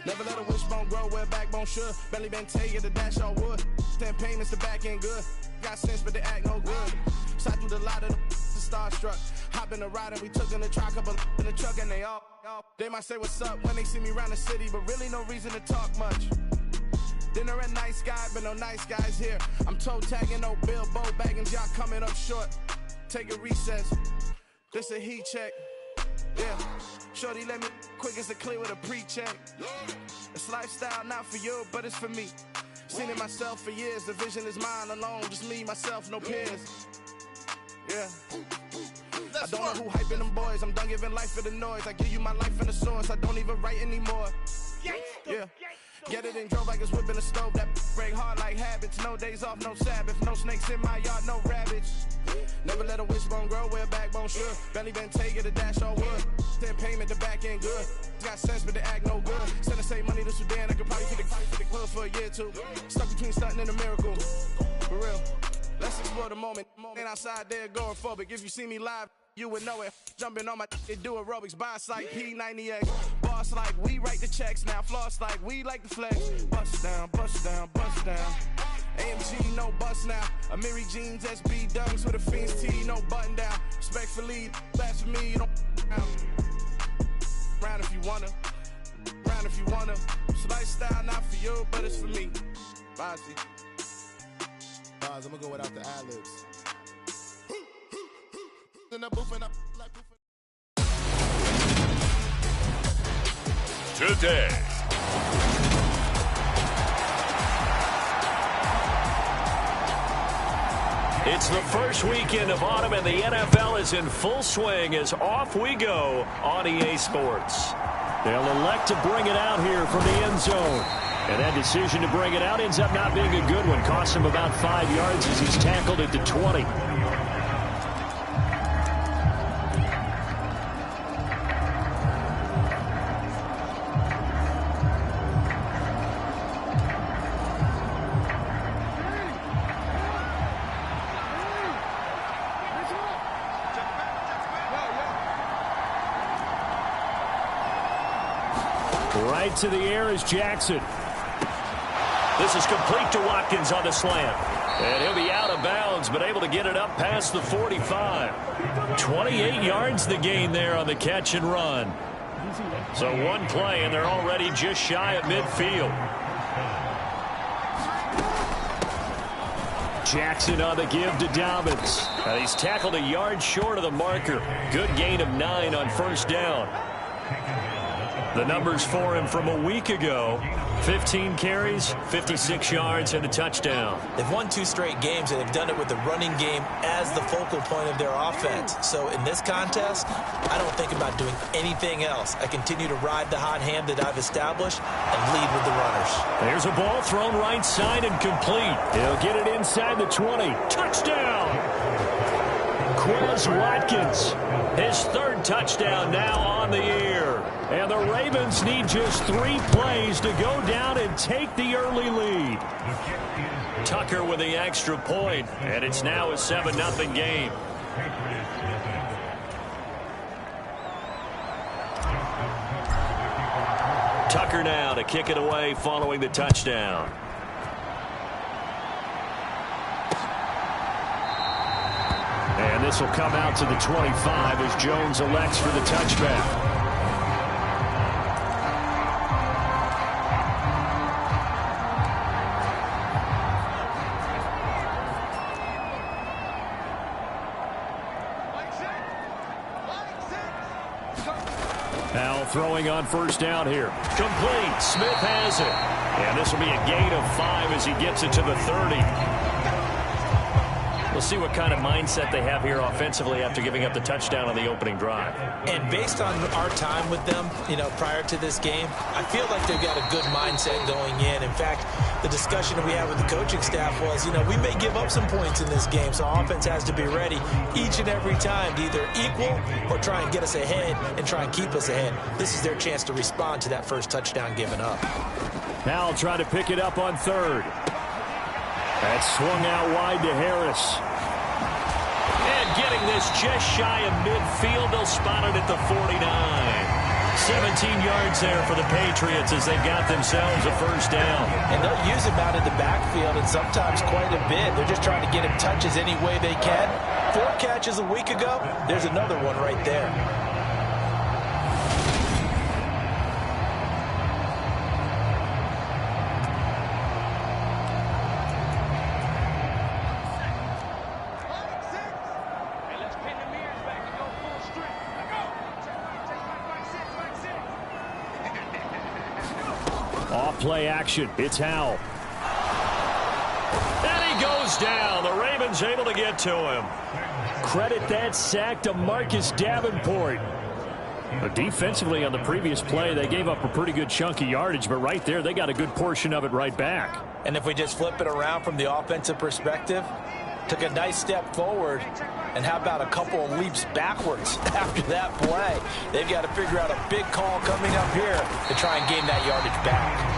Never let a wishbone grow where a backbone should. Belly been taking the dash all wood. 10 payments, the back ain't good. Got sense, but they act no good. Shot through the lot of the starstruck. Hop in the ride and we took in the truck, couple in the truck, and they might say what's up when they see me around the city, but really no reason to talk much. Dinner at Nice Guy, but no nice guys here. I'm toe tagging, no Bilbo bagging, y'all coming up short. Take a recess. This a heat check. Yeah. Shorty let me quick as a clear with a pre-check. It's lifestyle not for you, but it's for me. Seen it myself for years. The vision is mine alone. Just me, myself, no peers. Yeah. I don't know who hyping them boys. I'm done giving life for the noise. I give you my life in the source. I don't even write anymore. Yeah. Get it and drove like it's whipping a stove. That break hard like habits. No days off, no Sabbath. No snakes in my yard, no rabbits. Never let a wishbone grow where a backbone should. Belly been taking the dash all wood. 10 payment, the back ain't good. Got sense, but they act no good. Send the same money to Sudan. I could probably feed the club for a year or two. Stuck between stunting and a miracle. For real. Let's explore the moment. Ain't outside there going phobic. If you see me live, you would know it. Jumping on my it do aerobics. Boss like P90X. Boss like we write the checks now. Floss like we like the flex. Bust down, bust down, bust down. AMG, no bust now. Amiri jeans, SB dunks with a Fiends T, no button down. Respectfully, that's for me, you don't round if you wanna. Round if you wanna. It's lifestyle, not for you, but it's for me. Bozzy. I'm gonna go without the ad-libs. Today. It's the first weekend of autumn, and the NFL is in full swing as off we go on EA Sports. They'll elect to bring it out here from the end zone. And that decision to bring it out ends up not being a good one. Costs him about 5 yards as he's tackled at the 20. Right to the air is Jackson. This is complete to Watkins on the slant. And he'll be out of bounds, but able to get it up past the 45. 28 yards the gain there on the catch and run. So one play, and they're already just shy of midfield. Jackson on the give to Dobbins. And he's tackled a yard short of the marker. Good gain of 9 on first down. The numbers for him from a week ago: 15 carries, 56 yards, and a touchdown. They've won 2 straight games, and they've done it with the running game as the focal point of their offense. So in this contest, I don't think about doing anything else. I continue to ride the hot hand that I've established and lead with the runners. There's a ball thrown right side and complete. He'll get it inside the 20. Touchdown! Quez Watkins, his 3rd touchdown now on the year. And the Ravens need just 3 plays to go down and take the early lead. Tucker with the extra point, and it's now a 7-0 game. Tucker now to kick it away following the touchdown. And this will come out to the 25 as Jones elects for the touchback. Now throwing on first down here. Complete. Smith has it. And this will be a gain of 5 as he gets it to the 30. We'll see what kind of mindset they have here offensively after giving up the touchdown on the opening drive. And based on our time with them, prior to this game, I feel like they've got a good mindset going in. In fact, the discussion that we had with the coaching staff was, we may give up some points in this game, so offense has to be ready each and every time to either equal or try and get us ahead and try and keep us ahead. This is their chance to respond to that first touchdown given up. Now try to pick it up on 3rd. That's swung out wide to Harris. And getting this just shy of midfield, they'll spot it at the 49. 17 yards there for the Patriots as they've got themselves a first down. And they'll use him out in the backfield, and sometimes quite a bit. They're just trying to get him touches any way they can. 4 catches a week ago. There's another one right there. Play action. It's Howell. And he goes down. The Ravens able to get to him. Credit that sack to Marcus Davenport. Defensively on the previous play, they gave up a pretty good chunk of yardage, but right there, they got a good portion of it right back. And if we just flip it around from the offensive perspective, took a nice step forward, and how about a couple of leaps backwards after that play? They've got to figure out a big call coming up here to try and gain that yardage back.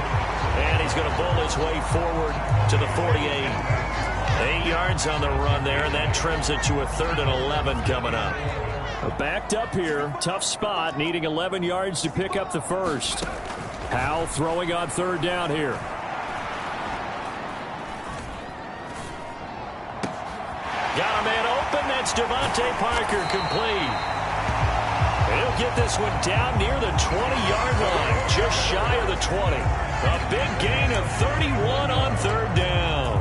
And he's going to bull his way forward to the 48. 8 yards on the run there, and that trims it to a 3rd and 11 coming up. Backed up here, tough spot, needing 11 yards to pick up the first. Howell throwing on 3rd down here. Got a man open. That's Devontae Parker, complete. He'll get this one down near the 20-yard line, just shy of the 20. A big gain of 31 on 3rd down.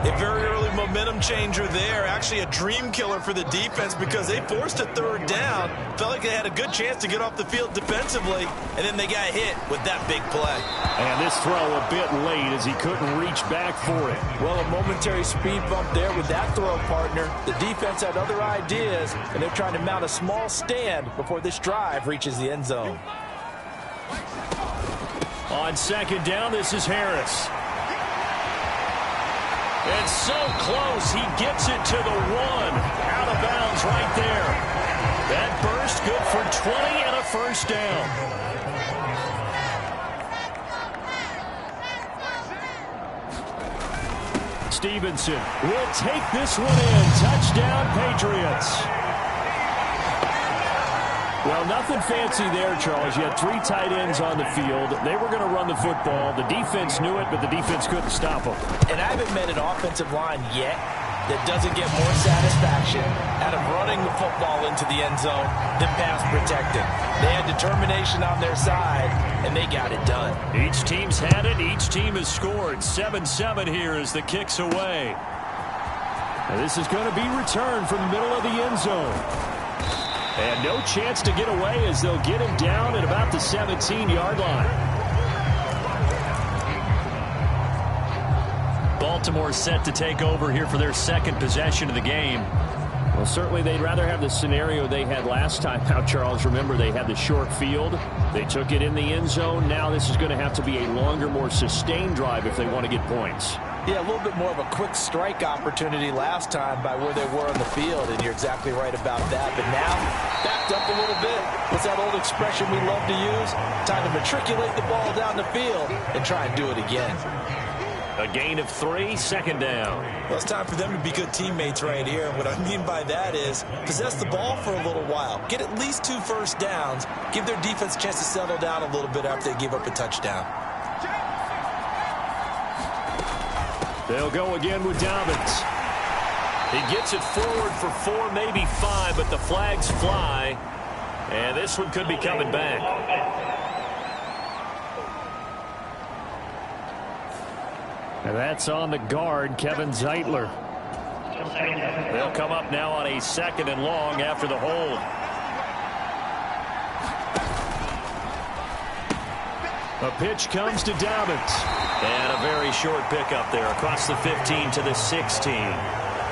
A very early momentum changer there. Actually a dream killer for the defense because they forced a 3rd down. Felt like they had a good chance to get off the field defensively, and then they got hit with that big play. And this throw a bit late as he couldn't reach back for it. Well, a momentary speed bump there with that throw, partner. The defense had other ideas, and they're trying to mount a small stand before this drive reaches the end zone. On 2nd down, this is Harris. And so close, he gets it to the 1. Out of bounds right there. That burst good for 20 and a first down. Stevenson will take this one in. Touchdown, Patriots. Well, nothing fancy there, Charles. You had 3 tight ends on the field. They were going to run the football. The defense knew it, but the defense couldn't stop them. And I haven't met an offensive line yet that doesn't get more satisfaction out of running the football into the end zone than pass protecting. They had determination on their side, and they got it done. Each team's had it. Each team has scored. 7-7 here as the kick's away. And this is going to be returned from the middle of the end zone. And no chance to get away as they'll get him down at about the 17-yard line. Baltimore set to take over here for their 2nd possession of the game. Well, certainly they'd rather have the scenario they had last time out, Charles. Remember, they had the short field. They took it in the end zone. Now this is going to have to be a longer, more sustained drive if they want to get points. Yeah, a little bit more of a quick strike opportunity last time by where they were on the field, and you're exactly right about that. But now, backed up a little bit. What's that old expression we love to use? Time to matriculate the ball down the field and try and do it again. A gain of 3, 2nd down. Well, it's time for them to be good teammates right here. What I mean by that is possess the ball for a little while. Get at least 2 first downs. Give their defense a chance to settle down a little bit after they give up a touchdown. They'll go again with Dobbins. He gets it forward for 4, maybe 5, but the flags fly. And this one could be coming back. And that's on the guard, Kevin Zeitler. They'll come up now on a 2nd and long after the hold. A pitch comes to Dobbins. And a very short pickup there across the 15 to the 16.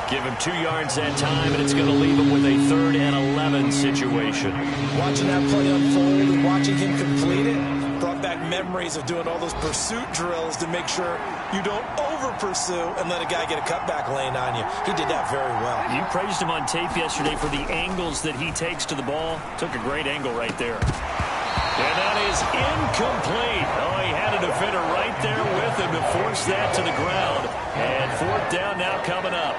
Give him 2 yards that time, and it's going to leave him with a 3rd and 11 situation. Watching that play unfold and watching him complete it brought back memories of doing all those pursuit drills to make sure you don't over-pursue and let a guy get a cutback lane on you. He did that very well. You praised him on tape yesterday for the angles that he takes to the ball. Took a great angle right there. And that is incomplete. Oh, he had a defender right there with him to force that to the ground. And 4th down now coming up.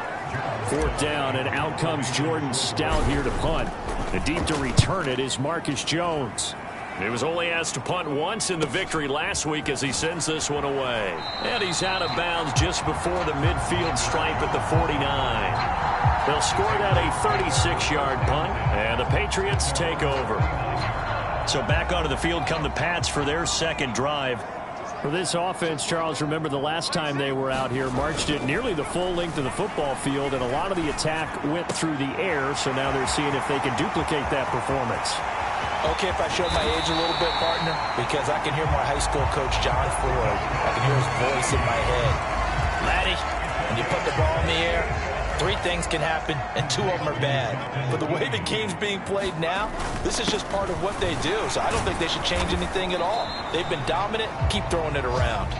4th down, and out comes Jordan Stout here to punt. And deep to return it is Marcus Jones. He was only asked to punt once in the victory last week as he sends this one away. And he's out of bounds just before the midfield stripe at the 49. They'll score that a 36-yard punt, and the Patriots take over. So back onto the field come the Pats for their second drive. For this offense, Charles, remember the last time they were out here, marched it nearly the full length of the football field, and a lot of the attack went through the air, so now they're seeing if they can duplicate that performance. Okay, if I showed my age a little bit, partner, because I can hear my high school coach, John Ford. I can hear his voice in my head. Laddie, when you put the ball in the air, 3 things can happen, and 2 of them are bad. But the way the game's being played now, this is just part of what they do. So I don't think they should change anything at all. They've been dominant. Keep throwing it around.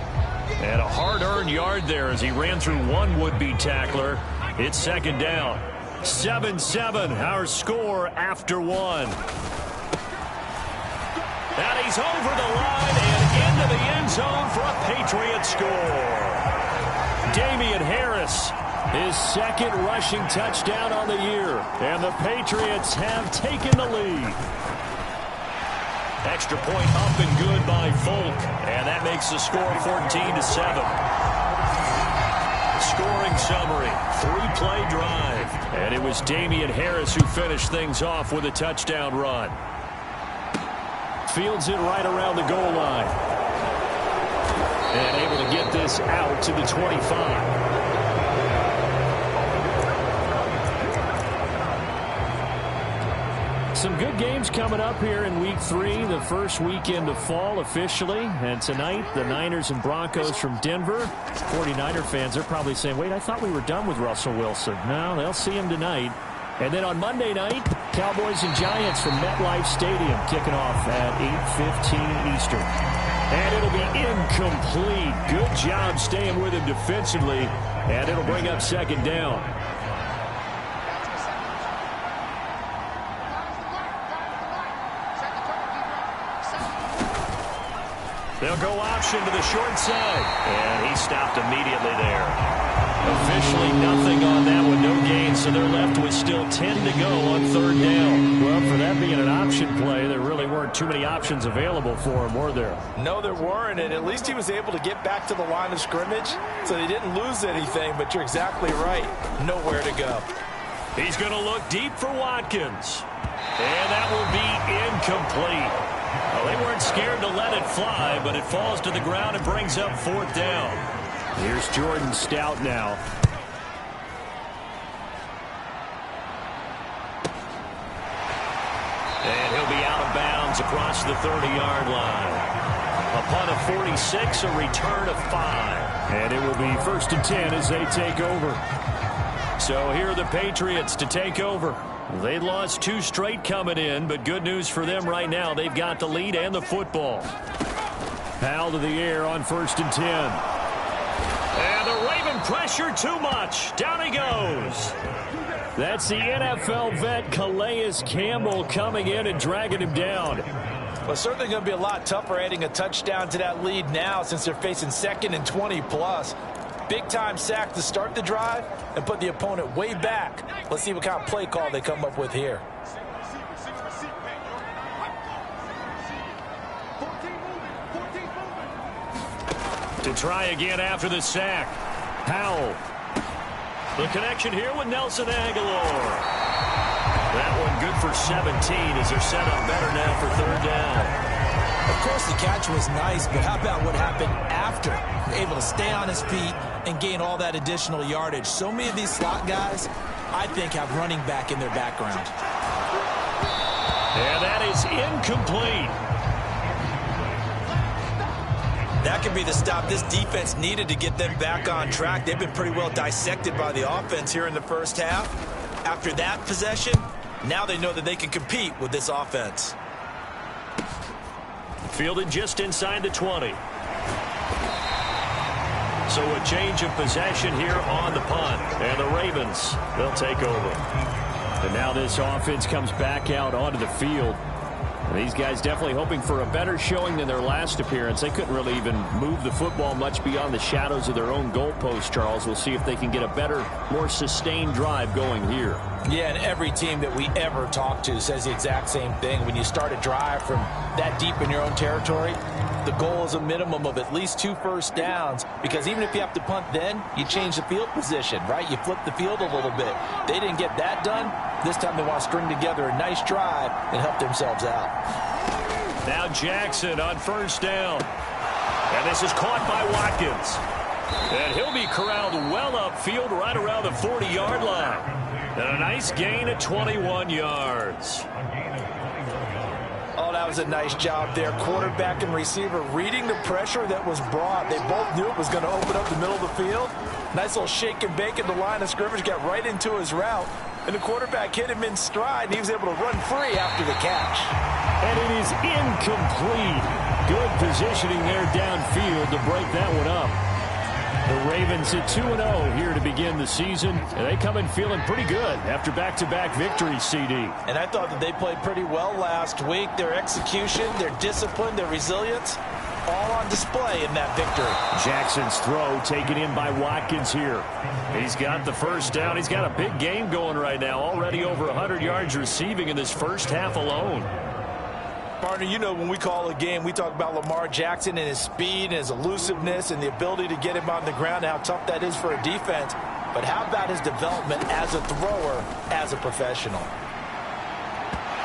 And a hard-earned yard there as he ran through one would-be tackler. It's second down. 7-7, our score after 1. And he's over the line and into the end zone for a Patriot score. Damian Harris, his second rushing touchdown on the year. And the Patriots have taken the lead. Extra point up and good by Folk. And that makes the score 14-7. Scoring summary, 3-play drive. And it was Damian Harris who finished things off with a touchdown run. Fields it right around the goal line. And able to get this out to the 25. Some good games coming up here in Week 3, the first weekend of fall officially. And tonight, the Niners and Broncos from Denver. 49er fans are probably saying, wait, I thought we were done with Russell Wilson. No, they'll see him tonight. And then on Monday night, Cowboys and Giants from MetLife Stadium kicking off at 8:15 Eastern. And it'll be incomplete. Good job staying with him defensively. And it'll bring up second down. They'll go option to the short side. And he stopped immediately there. Officially nothing on that one, no gain, so they're left with still 10 to go on third down. Well, for that being an option play, there really weren't too many options available for him, were there? No, there weren't, and at least he was able to get back to the line of scrimmage, so they didn't lose anything, but you're exactly right. Nowhere to go. He's going to look deep for Watkins. And that will be incomplete. Well, they weren't scared to let it fly, but it falls to the ground and brings up fourth down. Here's Jordan Stout now. And he'll be out of bounds across the 30-yard line. A punt of 46, a return of 5. And it will be 1st and 10 as they take over. So here are the Patriots to take over. They lost 2 straight coming in, but good news for them right now. They've got the lead and the football. Powell to the air on 1st and 10. And the Raven pressure too much. Down he goes. That's the NFL vet Calais Campbell coming in and dragging him down. Well, certainly going to be a lot tougher adding a touchdown to that lead now since they're facing 2nd and 20+. Big-time sack to start the drive and put the opponent way back. Let's see what kind of play call they come up with here. To try again after the sack. Powell. The connection here with Nelson Aguilar. That one good for 17 as they're set up better now for third down. Of course, the catch was nice, but how about what happened after? Able to stay on his feet and gain all that additional yardage. So many of these slot guys, I think, have running back in their background. And that is incomplete. That could be the stop this defense needed to get them back on track. They've been pretty well dissected by the offense here in the first half. After that possession, now they know that they can compete with this offense. Fielded just inside the 20. So a change of possession here on the punt. And the Ravens, they'll take over. And now this offense comes back out onto the field. These guys definitely hoping for a better showing than their last appearance. They couldn't really even move the football much beyond the shadows of their own goalpost, Charles. We'll see if they can get a better, more sustained drive going here. Yeah, and every team that we ever talk to says the exact same thing. When you start a drive from that deep in your own territory, the goal is a minimum of at least 2 first downs, because even if you have to punt then, you change the field position, right? You flip the field a little bit. They didn't get that done. This time they want to string together a nice drive and help themselves out. Now Jackson on first down. And this is caught by Watkins. And he'll be corralled well upfield right around the 40-yard line. And a nice gain of 21 yards. Oh, that was a nice job there. Quarterback and receiver reading the pressure that was brought. They both knew it was going to open up the middle of the field. Nice little shake and bake at the line of scrimmage. Got right into his route. And the quarterback hit him in stride, and he was able to run free after the catch. And it is incomplete. Good positioning there downfield to break that one up. The Ravens at 2-0 here to begin the season, and they come in feeling pretty good after back-to-back victories, CD. And I thought that they played pretty well last week. Their execution, their discipline, their resilience, all on display in that victory. Jackson's throw taken in by Watkins here. He's got the first down. He's got a big game going right now, already over 100 yards receiving in this first half alone. Partner, you know when we call a game, we talk about Lamar Jackson and his speed and his elusiveness and the ability to get him on the ground and how tough that is for a defense. But how about his development as a thrower, as a professional?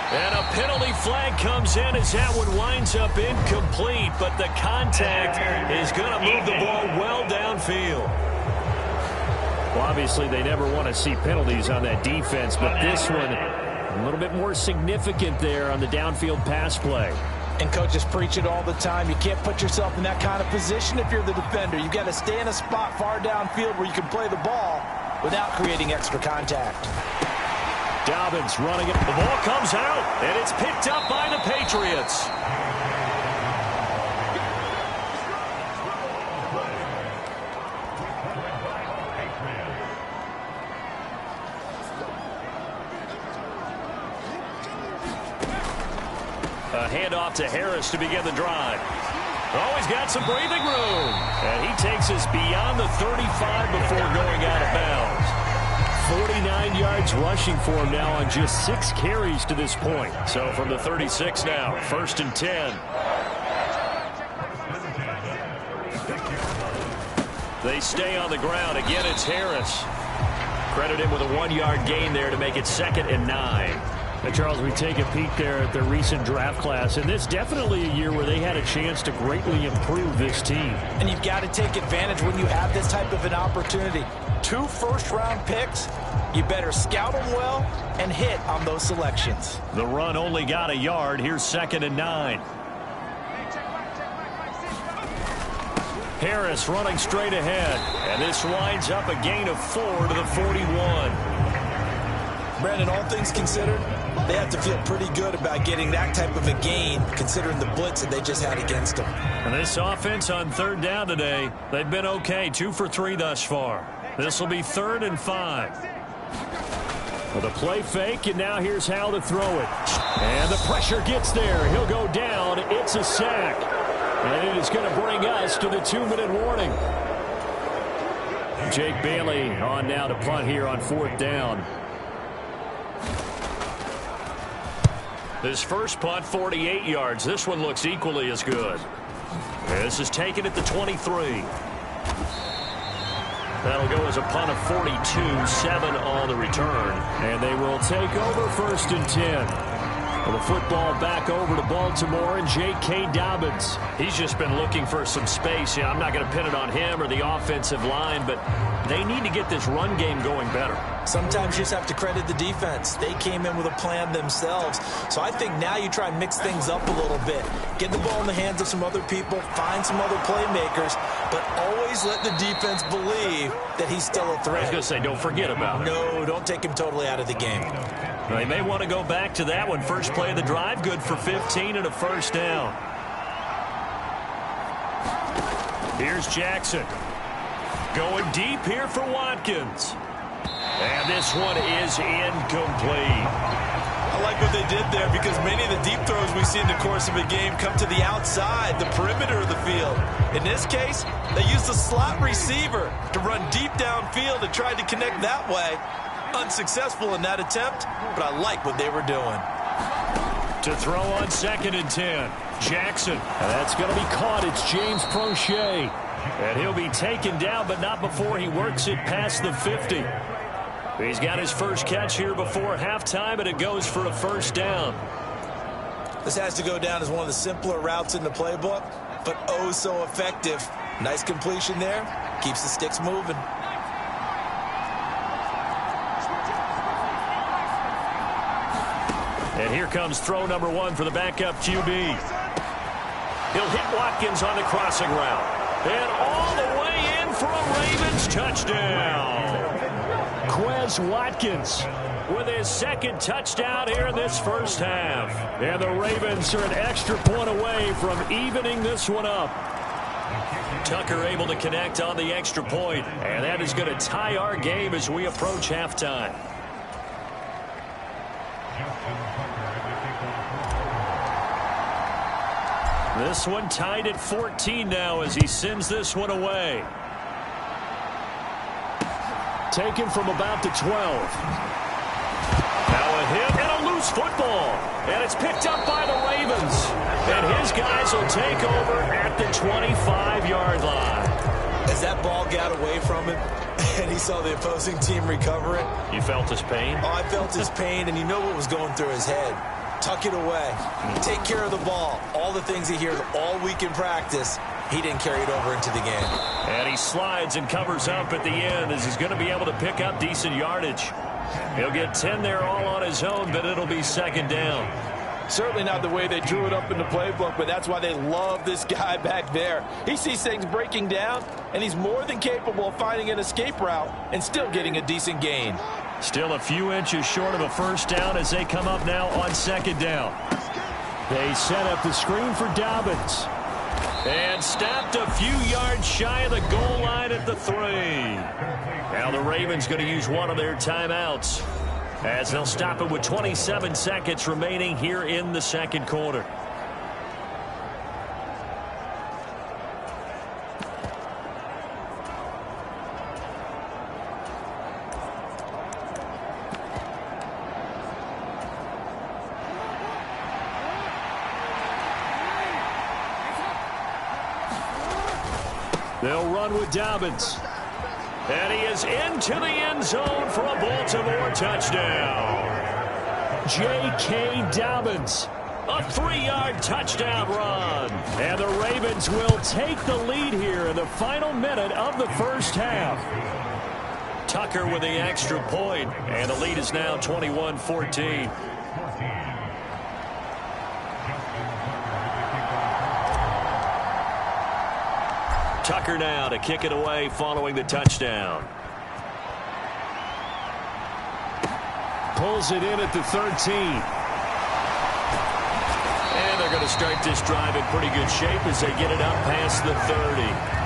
And a penalty flag comes in as that one winds up incomplete, but the contact is going to move the ball well downfield. Well, obviously they never want to see penalties on that defense, but this one a little bit more significant there on the downfield pass play. And coaches preach it all the time. You can't put yourself in that kind of position if you're the defender. You've got to stay in a spot far downfield where you can play the ball without creating extra contact. Dobbins running it. The ball comes out, and it's picked up by the Patriots. A handoff to Harris to begin the drive. Oh, he's got some breathing room. And he takes us beyond the 35 before going out of bounds. 49 yards rushing for him now on just 6 carries to this point. So from the 36 now, 1st and 10. They stay on the ground. Again, it's Harris. Credit him with a 1-yard gain there to make it 2nd and 9. Now, Charles, we take a peek there at their recent draft class, and this definitely a year where they had a chance to greatly improve this team. And you've got to take advantage when you have this type of an opportunity. 2 first-round picks, you better scout them well and hit on those selections. The run only got a yard. Here's 2nd and 9. Harris running straight ahead, and this winds up a gain of 4 to the 41. Brandon, all things considered, they have to feel pretty good about getting that type of a gain, considering the blitz that they just had against them. And this offense on 3rd down today, they've been okay, 2 for 3 thus far. This will be 3rd and 5. With a play fake, and now here's how to throw it. And the pressure gets there. He'll go down. It's a sack. And it is going to bring us to the 2-minute warning. Jake Bailey on now to punt here on 4th down. This first punt, 48 yards. This one looks equally as good. This is taken at the 23. That'll go as a punt of 42, 7 on the return. And they will take over 1st and 10. Well, the football back over to Baltimore and J.K. Dobbins. He's just been looking for some space. I'm not going to pin it on him or the offensive line, but they need to get this run game going better. Sometimes you just have to credit the defense. They came in with a plan themselves. So I think now you try and mix things up a little bit. Get the ball in the hands of some other people, find some other playmakers, but always let the defense believe that he's still a threat. I was going to say, don't forget about it. No, don't take him totally out of the game. They may want to go back to that one. First play of the drive, good for 15 and a 1st down. Here's Jackson. Going deep here for Watkins. And this one is incomplete. I like what they did there because many of the deep throws we see in the course of a game come to the outside, the perimeter of the field. In this case, they used the slot receiver to run deep downfield and tried to connect that way. Unsuccessful in that attempt, but I like what they were doing. To throw on 2nd and 10, Jackson. And that's going to be caught. It's James Prochet. And he'll be taken down, but not before he works it past the 50. He's got his first catch here before halftime, and it goes for a first down. This has to go down as one of the simpler routes in the playbook, but oh so effective. Nice completion there. Keeps the sticks moving. And here comes throw number 1 for the backup QB. He'll hit Watkins on the crossing route. And all the way in for a Ravens touchdown. Quez Watkins with his 2nd touchdown here in this first half. And the Ravens are an extra point away from evening this one up. Tucker able to connect on the extra point. And that is going to tie our game as we approach halftime. This one tied at 14 now as he sends this one away. Taken from about the 12. Now a hit and a loose football. And it's picked up by the Ravens. And his guys will take over at the 25-yard line. As that ball got away from him and he saw the opposing team recover it. You felt his pain? Oh, I felt his pain, and you know what was going through his head. Tuck it away. Take care of the ball. All the things he hears all week in practice, he didn't carry it over into the game. And he slides and covers up at the end as he's going to be able to pick up decent yardage. He'll get 10 there all on his own, but it'll be 2nd down. Certainly not the way they drew it up in the playbook, but that's why they love this guy back there. He sees things breaking down, and he's more than capable of finding an escape route and still getting a decent gain. Still a few inches short of a first down as they come up now on 2nd down. They set up the screen for Dobbins. And stopped a few yards shy of the goal line at the 3. Now the Ravens going to use one of their timeouts as they'll stop it with 27 seconds remaining here in the 2nd quarter. They'll run with Dobbins. And he is into the end zone for a Baltimore touchdown. J.K. Dobbins, a 3-yard touchdown run. And the Ravens will take the lead here in the final minute of the first half. Tucker with the extra point, and the lead is now 21-14. Tucker now to kick it away following the touchdown. Pulls it in at the 13. And they're going to start this drive in pretty good shape as they get it up past the 30.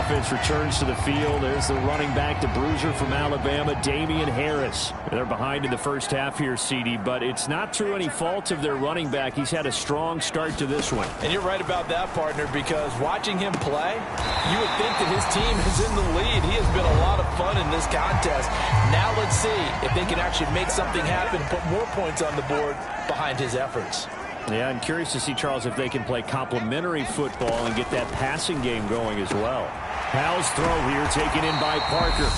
Offense returns to the field. There's the running back, the bruiser from Alabama, Damian Harris. They're behind in the first half here, CD, but it's not through any fault of their running back. He's had a strong start to this one. And you're right about that, partner, because watching him play, you would think that his team is in the lead. He has been a lot of fun in this contest. Now let's see if they can actually make something happen, put more points on the board behind his efforts. Yeah, I'm curious to see, Charles, if they can play complementary football and get that passing game going as well. Howell's throw here taken in by Parker.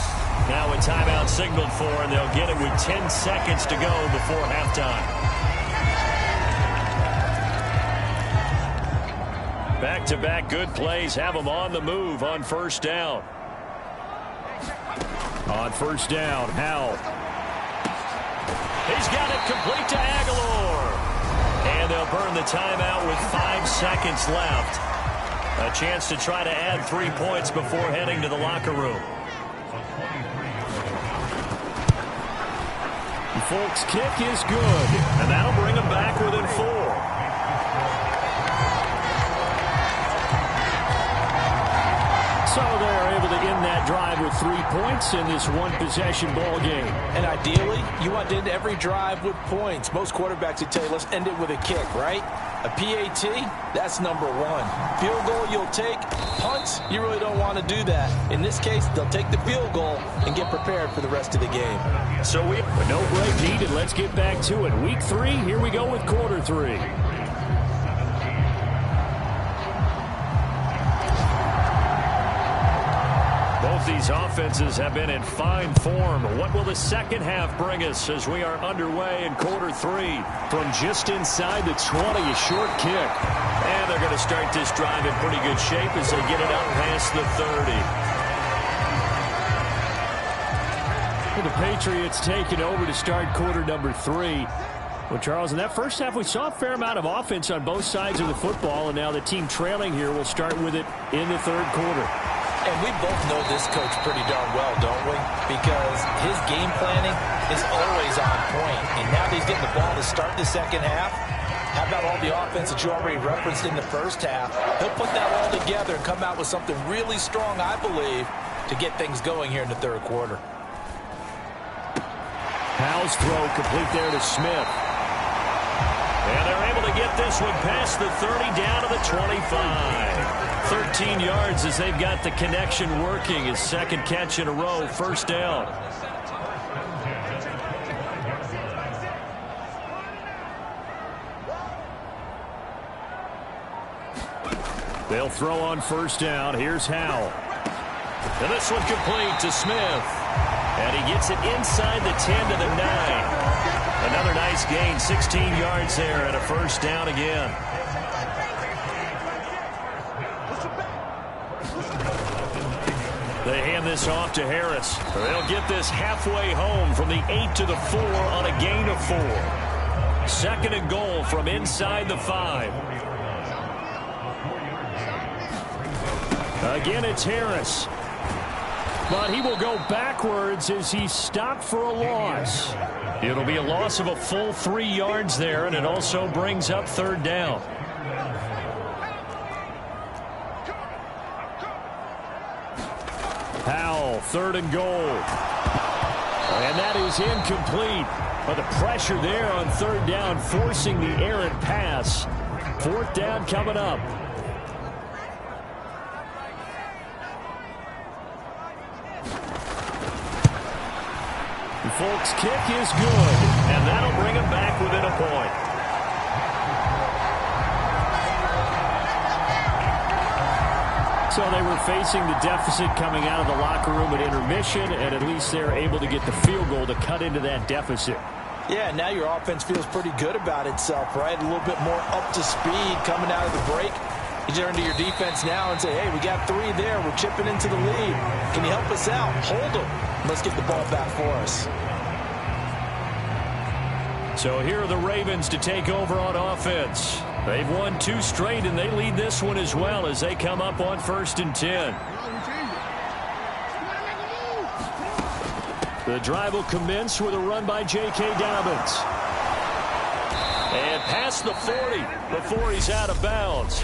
Now a timeout signaled for, and they'll get it with 10 seconds to go before halftime. Back-to-back good plays have them on the move on first down. On first down, Howell. He's got it complete to Aguilar. And they'll burn the timeout with 5 seconds left. A chance to try to add 3 points before heading to the locker room. Folk's kick is good, and that'll bring them back within 4. So they're able to end that that drive with 3 points in this one-possession ball game. And ideally, you want to end every drive with points. Most quarterbacks would tell you, let's end it with a kick, right? A PAT, that's number one. Field goal, you'll take. Punts, you really don't want to do that. In this case, they'll take the field goal and get prepared for the rest of the game. So with no break needed, let's get back to it. Week 3, here we go with quarter 3. Both these offenses have been in fine form. What will the second half bring us as we are underway in quarter 3? From just inside the 20, a short kick. And they're going to start this drive in pretty good shape as they get it out past the 30. The Patriots taking over to start quarter number 3. Well, Charles, in that first half, we saw a fair amount of offense on both sides of the football, and now the team trailing here will start with it in the third quarter. And we both know this coach pretty darn well, don't we? Because his game planning is always on point. And now that he's getting the ball to start the second half, how about all the offense that you already referenced in the first half? He'll put that all together and come out with something really strong, I believe, to get things going here in the third quarter. Powell's throw complete there to Smith. And they're able to get this one past the 30 down to the 25. 13 yards as they've got the connection working. His second catch in a row, first down. They'll throw on first down. Here's Howell. And this one complete to Smith. And he gets it inside the 10 to the 9. Another nice gain, 16 yards there and a first down again. They hand this off to Harris. They'll get this halfway home from the 8 to the 4 on a gain of 4. Second and goal from inside the 5. Again, it's Harris. But he will go backwards as he's stopped for a loss. It'll be a loss of a full 3 yards there, and it also brings up third down. Powell, third and goal. And that is incomplete. But the pressure there on third down, forcing the errant pass. Fourth down coming up. Folks' kick is good, and that'll bring him back within a point. So they were facing the deficit coming out of the locker room at intermission, and at least they're able to get the field goal to cut into that deficit. Yeah, now your offense feels pretty good about itself, right? A little bit more up to speed coming out of the break. You turn to your defense now and say, hey, we got 3 there. We're chipping into the lead. Can you help us out? Hold them. Let's get the ball back for us. So here are the Ravens to take over on offense. They've won 2 straight, and they lead this one as well as they come up on 1st and 10. The drive will commence with a run by J.K. Dobbins. And past the 40 before he's out of bounds.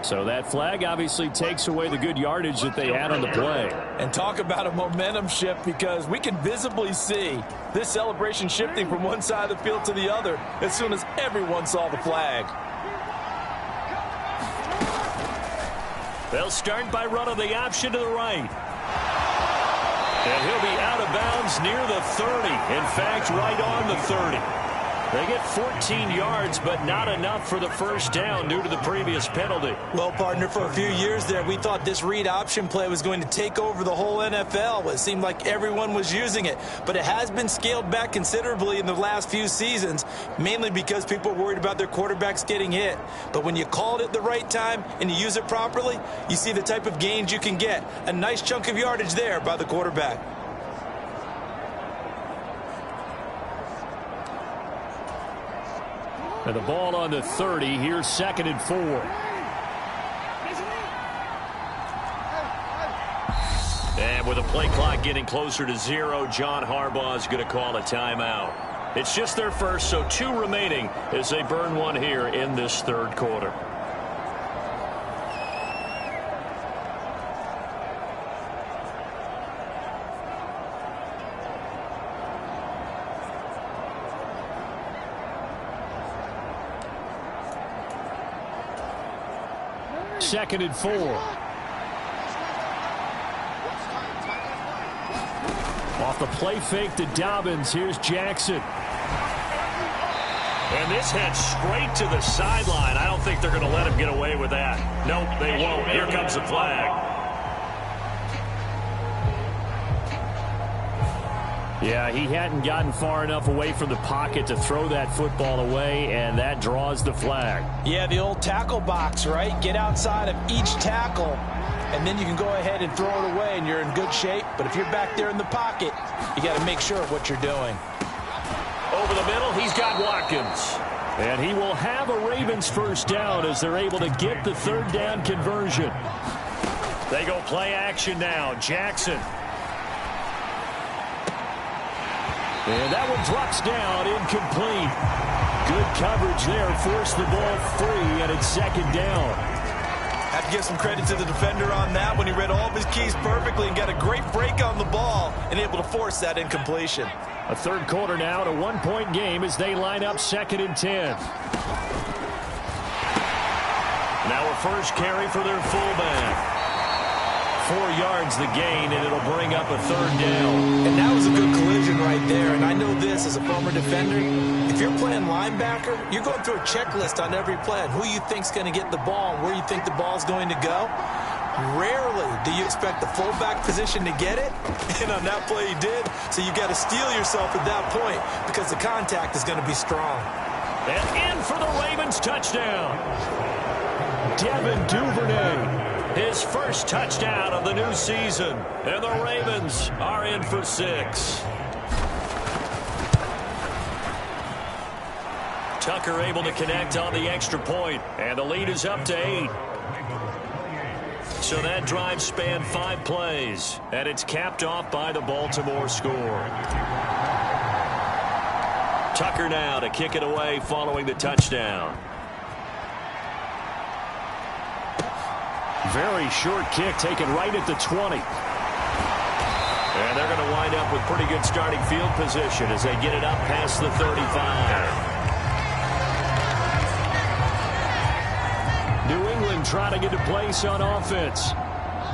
So that flag obviously takes away the good yardage that they had on the play. And talk about a momentum shift, because we can visibly see this celebration shifting from one side of the field to the other as soon as everyone saw the flag. They'll start by running the option to the right. And he'll be out of bounds near the 30. In fact, right on the 30. They get 14 yards, but not enough for the first down due to the previous penalty. Well, partner, for a few years there, we thought this read option play was going to take over the whole NFL. It seemed like everyone was using it. But it has been scaled back considerably in the last few seasons, mainly because people are worried about their quarterbacks getting hit. But when you call it at the right time and you use it properly, you see the type of gains you can get. A nice chunk of yardage there by the quarterback. And the ball on the 30. Here's 2nd and 4. And with the play clock getting closer to 0, John Harbaugh is going to call a timeout. It's just their first, so 2 remaining as they burn one here in this third quarter. Second and 4. Off the play fake to Dobbins. Here's Jackson. And this heads straight to the sideline. I don't think they're going to let him get away with that. Nope, they won't. Here comes the flag. Yeah, he hadn't gotten far enough away from the pocket to throw that football away, and that draws the flag. Yeah, the old tackle box, right? Get outside of each tackle, and then you can go ahead and throw it away, and you're in good shape. But if you're back there in the pocket, you got to make sure of what you're doing. Over the middle, he's got Watkins. And he will have a Ravens first down as they're able to get the third down conversion. They go play action now. Jackson. And that one drops down, incomplete. Good coverage there, forced the ball free, and it's second down. Have to give some credit to the defender on that when he read all of his keys perfectly and got a great break on the ball and able to force that incompletion. A third quarter now, a 1-point game as they line up second and 10. Now a first carry for their fullback. 4 yards the gain, and it'll bring up a third down. And that was a good collision right there. And I know this as a former defender. If you're playing linebacker, you're going through a checklist on every play. Who you think's going to get the ball and where you think the ball's going to go. Rarely do you expect the fullback position to get it. And on that play he did. So you got to steel yourself at that point because the contact is going to be strong. And in for the Ravens touchdown. Devin Duvernay. His first touchdown of the new season. And the Ravens are in for 6. Tucker able to connect on the extra point. And the lead is up to 8. So that drive spanned 5 plays. And it's capped off by the Baltimore score. Tucker now to kick it away following the touchdown. Very short kick taken right at the 20. And they're going to wind up with pretty good starting field position as they get it up past the 35. New England trying to get a place on offense.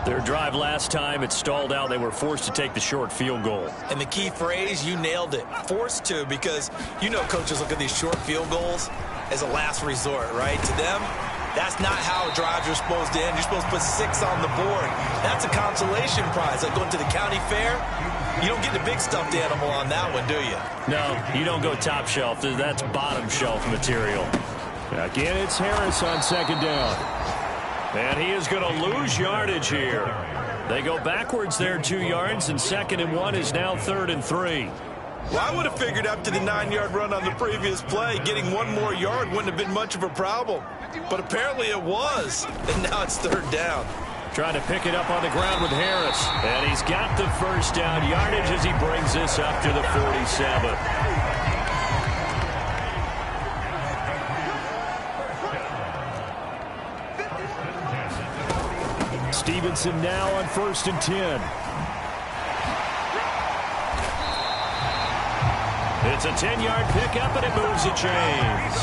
Their drive last time, it stalled out. They were forced to take the short field goal. And the key phrase, you nailed it. Forced to, because you know coaches look at these short field goals as a last resort, right? To them, that's not how drives are supposed to end. You're supposed to put 6 on the board. That's a consolation prize. Like going to the county fair, you don't get the big stuffed animal on that one, do you? No, you don't go top shelf. That's bottom shelf material. Again, it's Harris on second down. And he is going to lose yardage here. They go backwards there 2 yards, and second and 1 is now third and 3. Well, I would have figured after the 9-yard run on the previous play, getting 1 more yard wouldn't have been much of a problem. But apparently it was, and now it's third down. Trying to pick it up on the ground with Harris. And he's got the first down yardage as he brings this up to the 47. Stevenson now on 1st and 10. It's a 10-yard pickup, and it moves the chains.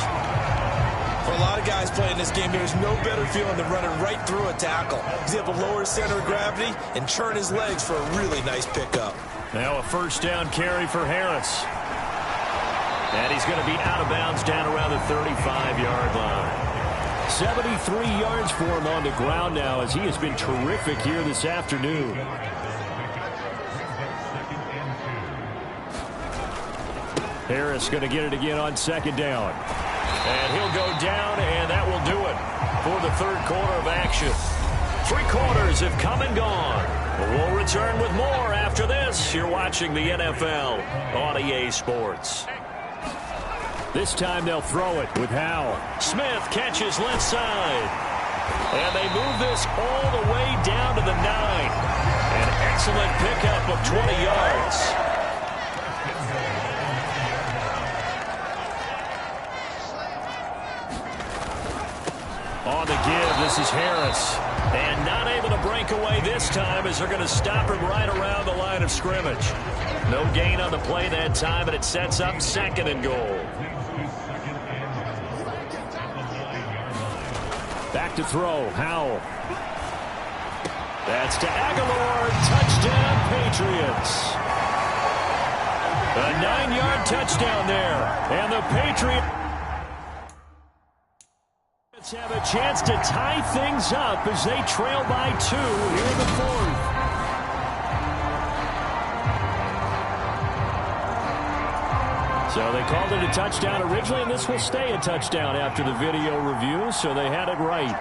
For a lot of guys playing this game, there's no better feeling than running right through a tackle. He's able to lower his center of gravity and turn his legs for a really nice pickup. Now a first down carry for Harris. And he's going to be out of bounds down around the 35-yard line. 73 yards for him on the ground now as he has been terrific here this afternoon. Harris going to get it again on second down. And he'll go down, and that will do it for the third quarter of action. 3 quarters have come and gone. We'll return with more after this. You're watching the NFL on EA Sports. This time they'll throw it with Howell. Smith catches left side. And they move this all the way down to the 9. An excellent pickup of 20 yards. this is Harris. And not able to break away this time as they're going to stop him right around the line of scrimmage. No gain on the play that time, and it sets up 2nd and goal. Back to throw. Howell. That's to Aguilar. Touchdown, Patriots. A 9-yard touchdown there. And the Patriots have a chance to tie things up as they trail by 2 here in the 4th. So they called it a touchdown originally, and this will stay a touchdown after the video review, so they had it right.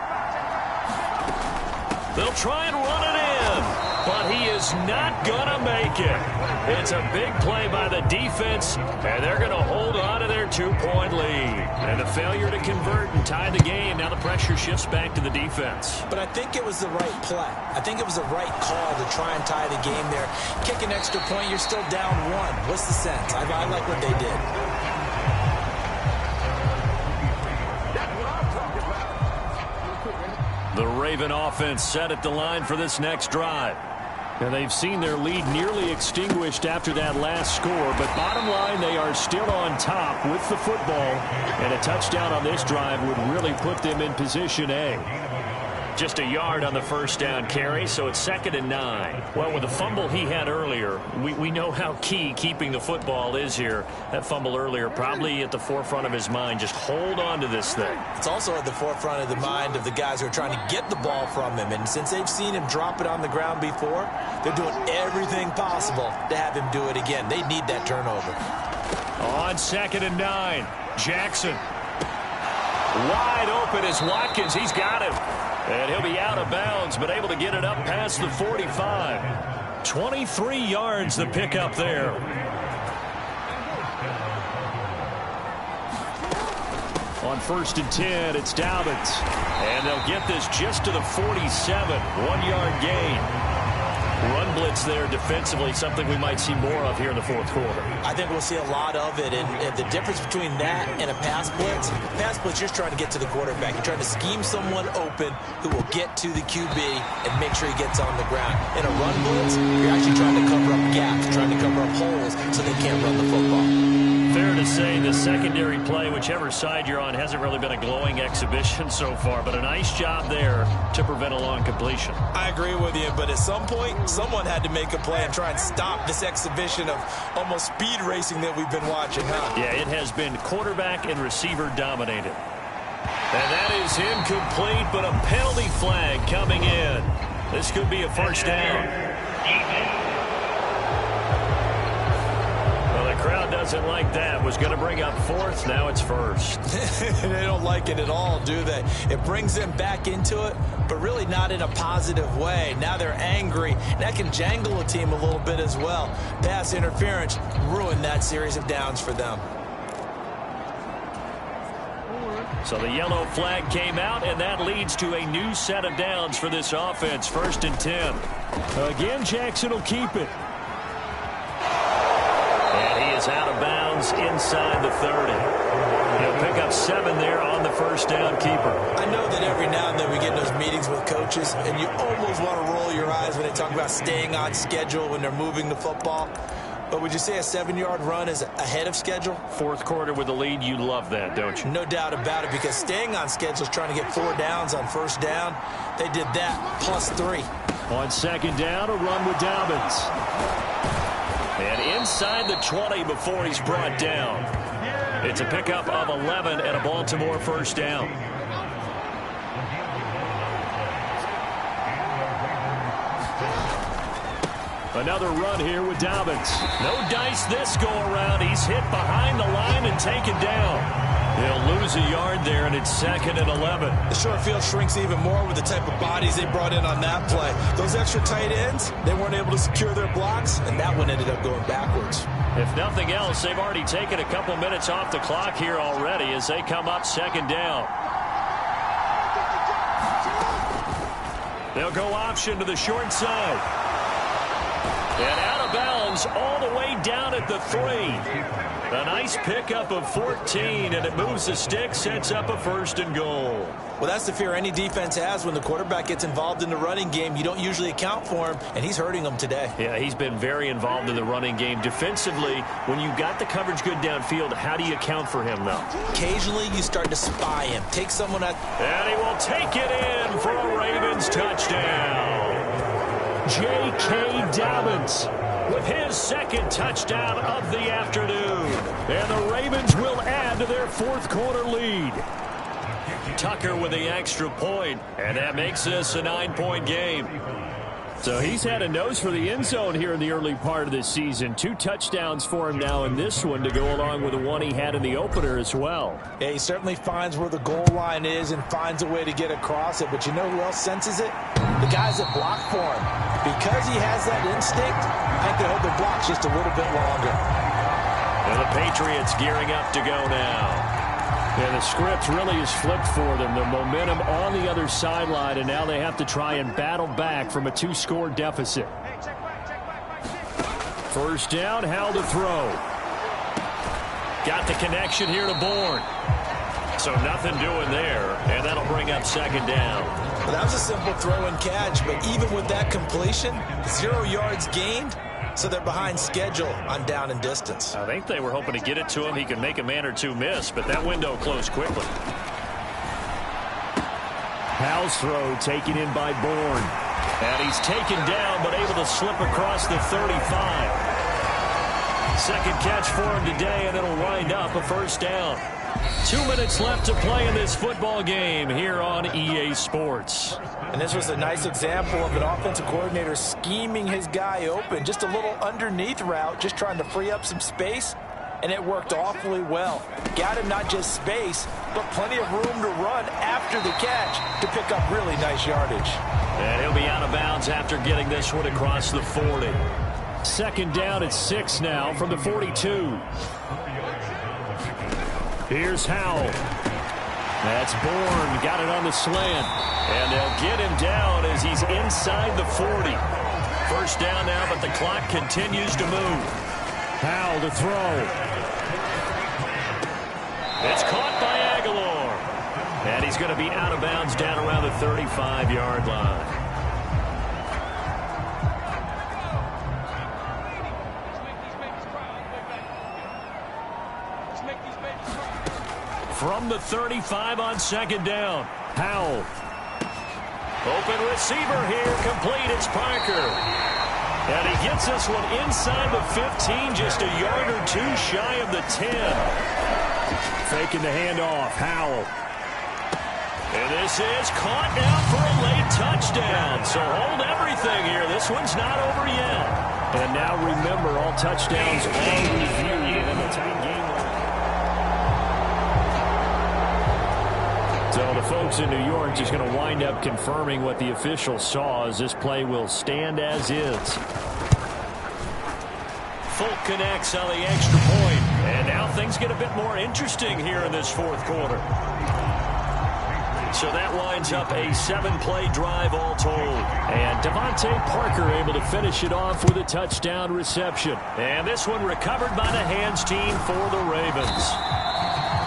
They'll try and run it in, but he is not going to make it. It's a big play by the defense, and they're going to hold on to their 2-point lead. And the failure to convert and tie the game, now the pressure shifts back to the defense. But I think it was the right play. I think it was the right call to try and tie the game there. Kick an extra point, you're still down 1. What's the sense? I like what they did. The Raven offense set at the line for this next drive. And they've seen their lead nearly extinguished after that last score. But bottom line, they are still on top with the football. And a touchdown on this drive would really put them in position A. Just a yard on the first down carry, so it's 2nd and 9. Well, with the fumble he had earlier, we know how key keeping the football is here. That fumble earlier probably at the forefront of his mind. Just hold on to this thing. It's also at the forefront of the mind of the guys who are trying to get the ball from him. And since they've seen him drop it on the ground before, they're doing everything possible to have him do it again. They need that turnover. On 2nd and 9, Jackson. Wide open is Watkins. He's got him. And he'll be out of bounds, but able to get it up past the 45. 23 yards the pickup there. On 1st and 10, it's Dobbins. And they'll get this just to the 47. 1-yard gain. Run blitz there defensively, something we might see more of here in the 4th quarter. I think we'll see a lot of it, and the difference between that and a pass blitz, you're trying to get to the quarterback. You're trying to scheme someone open who will get to the QB and make sure he gets on the ground. In a run blitz, you're actually trying to cover up gaps, trying to cover up holes so they can't run the football. Fair to say the secondary play, whichever side you're on, hasn't really been a glowing exhibition so far, but a nice job there to prevent a long completion. I agree with you, but at some point, someone had to make a play and try and stop this exhibition of almost speed racing that we've been watching, huh? Yeah, it has been quarterback and receiver dominated. And that is incomplete, but a penalty flag coming in. This could be a first down. Crowd doesn't like that. Was going to bring up 4th. Now it's 1st. They don't like it at all, do they? It brings them back into it, but really not in a positive way. Now they're angry. That can jangle a team a little bit as well. Pass interference ruined that series of downs for them. So the yellow flag came out, and that leads to a new set of downs for this offense. 1st and 10. Again, Jackson will keep it. Out of bounds inside the 30. He'll pick up 7 there on the first down keeper. I know that every now and then we get in those meetings with coaches, and you almost want to roll your eyes when they talk about staying on schedule when they're moving the football. But would you say a 7-yard run is ahead of schedule? 4th quarter with the lead, you love that, don't you? No doubt about it, because staying on schedule is trying to get 4 downs on first down. They did that plus 3. On 2nd down, a run with Dobbins. And inside the 20 before he's brought down. It's a pickup of 11 and a Baltimore first down. Another run here with Dobbins. No dice this go around. He's hit behind the line and taken down. They'll lose a yard there, and it's 2nd and 11. The short field shrinks even more with the type of bodies they brought in on that play. Those extra tight ends, they weren't able to secure their blocks, and that one ended up going backwards. If nothing else, they've already taken a couple minutes off the clock here already as they come up 2nd down. They'll go option to the short side. And out of bounds Ravens all the way down at the 3. A nice pickup of 14, and it moves the stick, sets up a 1st and goal. Well, that's the fear any defense has when the quarterback gets involved in the running game. You don't usually account for him, and he's hurting them today. Yeah, he's been very involved in the running game. Defensively, when you got the coverage good downfield, how do you account for him, though? Occasionally, you start to spy him. Take someone at... And he will take it in for a Ravens touchdown. J.K. Dobbins with his 2nd touchdown of the afternoon. And the Ravens will add to their 4th quarter lead. Tucker with the extra point, and that makes this a 9-point game. So he's had a nose for the end zone here in the early part of this season. 2 touchdowns for him now in this one to go along with the one he had in the opener as well. Yeah, he certainly finds where the goal line is and finds a way to get across it. But you know who else senses it? The guys that block for him. Because he has that instinct, I think they hold their blocks just a little bit longer. And the Patriots gearing up to go now. And the script really is flipped for them. The momentum on the other sideline, and now they have to try and battle back from a 2-score deficit. 1st down, Howell to throw. Got the connection here to Bourne. So nothing doing there, and that'll bring up 2nd down. Well, that was a simple throw and catch, but even with that completion, 0 yards gained. So they're behind schedule on down and distance. I think they were hoping to get it to him. He could make a man or 2 miss, but that window closed quickly. Howell's throw taken in by Bourne. And he's taken down, but able to slip across the 35. 2nd catch for him today, and it'll wind up a 1st down. 2 minutes left to play in this football game here on EA Sports. And this was a nice example of an offensive coordinator scheming his guy open. Just a little underneath route, just trying to free up some space, and it worked awfully well. Got him not just space, but plenty of room to run after the catch to pick up really nice yardage. And he'll be out of bounds after getting this one across the 40. 2nd down at 6 now from the 42. Here's Howell. That's Bourne. Got it on the slant. And they'll get him down as he's inside the 40. 1st down now, but the clock continues to move. Howell to throw. It's caught by Aguilar. And he's going to be out of bounds down around the 35-yard line. From the 35 on 2nd down. Howell. Open receiver here. Complete. It's Parker. And he gets this one inside the 15, just a yard or 2 shy of the 10. Faking the handoff. Howell. And this is caught now for a late touchdown. So hold everything here. This one's not over yet. And now remember, all touchdowns are reviewed in the tight game. So the folks in New York just going to wind up confirming what the officials saw, as this play will stand as is. Folk connects on the extra point. And now things get a bit more interesting here in this 4th quarter. So that winds up a 7-play drive all told. And Devontae Parker able to finish it off with a touchdown reception. And this one recovered by the hands team for the Ravens.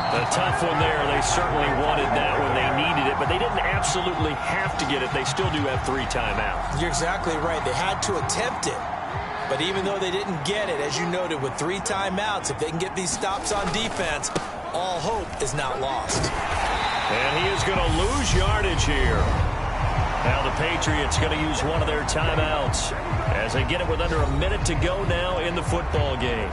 A tough one there. They certainly wanted that when they needed it, but they didn't absolutely have to get it. They still do have 3 timeouts. You're exactly right. They had to attempt it. But even though they didn't get it, as you noted, with 3 timeouts, if they can get these stops on defense, all hope is not lost. And he is going to lose yardage here. Now the Patriots going to use one of their timeouts as they get it with under a minute to go now in the football game.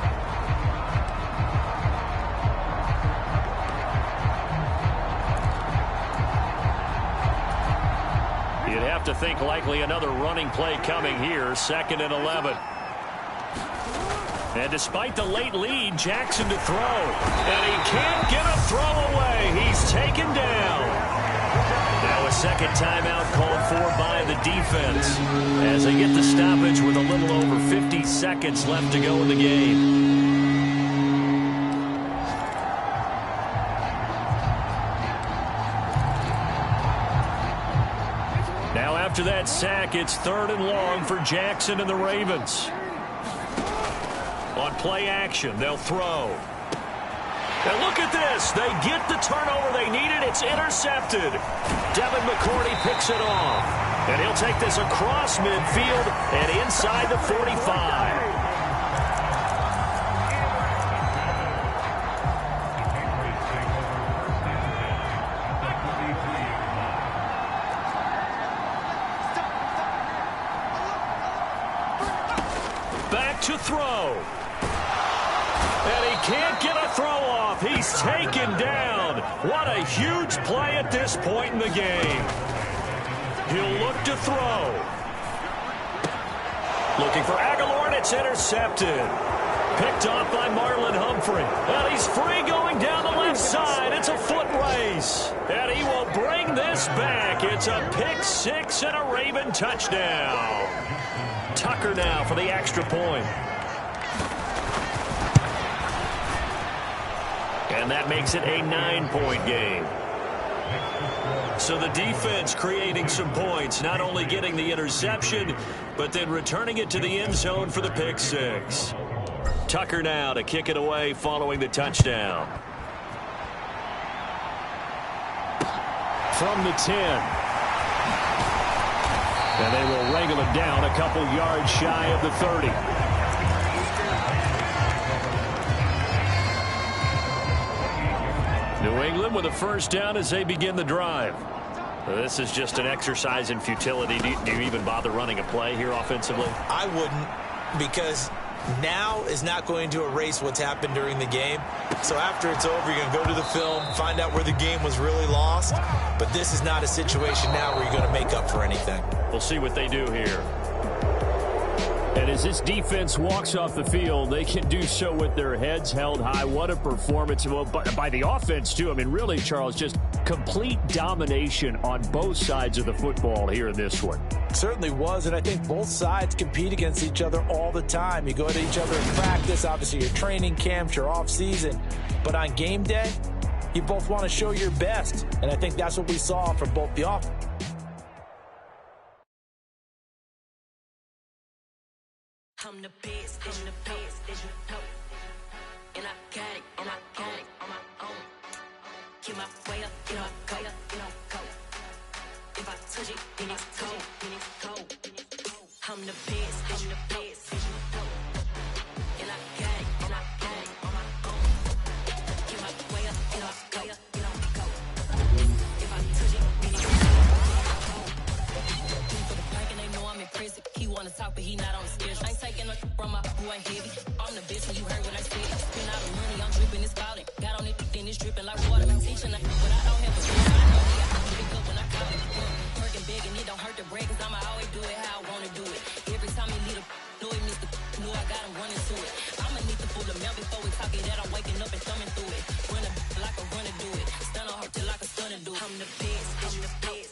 You'd have to think likely another running play coming here, 2nd and 11. And despite the late lead, Jackson to throw. And he can't get a throw away. He's taken down. Now a 2nd timeout called for by the defense as they get the stoppage with a little over 50 seconds left to go in the game. Now after that sack, it's 3rd and long for Jackson and the Ravens. On play action, they'll throw. And look at this. They get the turnover they needed. It's intercepted. Devin McCourty picks it off. And he'll take this across midfield and inside the 45. Back to throw. And he can't get a throw off. He's taken down. What a huge play at this point in the game. He'll look to throw. Looking for Aguilar, and it's intercepted. Picked off by Marlon Humphrey. And he's free going down the left side. It's a foot race. And he will bring this back. It's a pick six and a Raven touchdown. Tucker now for the extra point. And that makes it a 9-point game. So the defense creating some points, not only getting the interception, but then returning it to the end zone for the pick six. Tucker now to kick it away following the touchdown. From the 10. And they will wrangle it down a couple yards shy of the 30. New England with a first down as they begin the drive. This is just an exercise in futility. Do you even bother running a play here offensively? I wouldn't, because now is not going to erase what's happened during the game. So after it's over, you're going to go to the film, find out where the game was really lost. But this is not a situation now where you're going to make up for anything. We'll see what they do here. And as this defense walks off the field, they can do so with their heads held high. What a performance by the offense, too. I mean, really, Charles, just complete domination on both sides of the football here in this one. Certainly was, and I think both sides compete against each other all the time. You go to each other in practice, obviously your training camps, your off-season. But on game day, you both want to show your best, and I think that's what we saw from both the offense. I'm the best, and I got it, on my own. Keep my way up, go. If I touch it, then it's cold. I'm the best, and I got it, on my own. Keep my way up, go. If I touch it, then it's cold. For the plank and they know I'm impressive. He wanna talk, but he not on the schedule. I ain't taking a from my boy heavy. I'm the bitch, and you heard what I said. Spend all the money, I'm dripping, it's spouting. Got on it, then it's dripping like water. I'm teaching, but I don't have a school. I know he got to pick up when I call it. Working big, and it don't hurt to break, cause I'ma always do it how I wanna do it. Every time he lead a know he missed the know I got him running to it. I'ma need to pull the mail before we talk it that I'm waking up and thumbing through it. Run a like a runner do it. Stun on her till like a stunner do it. I'm the best.